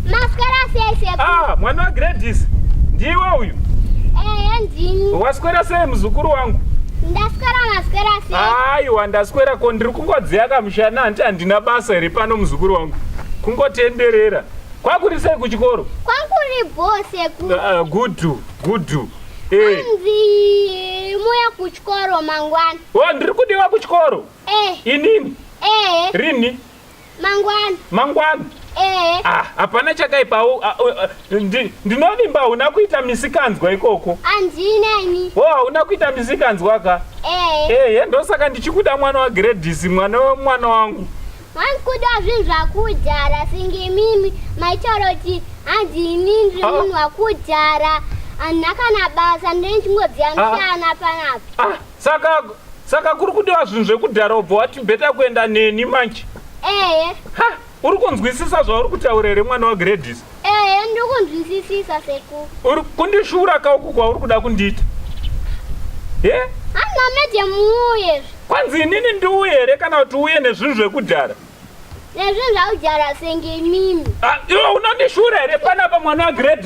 Maswera sei. Mwana wa Gladys. Ndiwe uyu? Ndini. Waswera sei muzukuru wangu? Ndaswera sei. Aiwa ndaswera ko ndiri kungodziya kamushana handina basa iri pano muzukuru wangu. Kungotenderera. Kwakuri sei kuchikoro? Kwakuri bose ku. Good. Anzi muya kuchikoro mangwana. Ndiri kudiwa kuchikoro? Inini? Rini? Mangwana. Hapana chakaipawo. Ndinovimba una kuita misikanzwa ikoko. Andineni. Una kuita misikanzwa ka? Ndosaka ndichikuda mwana wa Gladys, mwana wangu. Wankuda zvinhu zvakudhara singe mimi maitaroti handini ndiri munhu wakudhara handina kana basa ndichingodziya mushana panapa. Saka kuri kudiwa zvinhu zvekudhara ubva wati bheta kuenda neni manje? Uri kunzwisisa zvauri kutaura here mwana wa Gladys? Ndiri kunzwisisisa sekuru. Uri kundishura kauku kwauri kuda kundiita? Handina medye muuye. Kwanzi inini ndiuye here kana kuti uye nezvinhu zvekudhara? Nezvinhu zvakudhara senge mimi. Iwe unondishura here panapa mwana wa Gladys?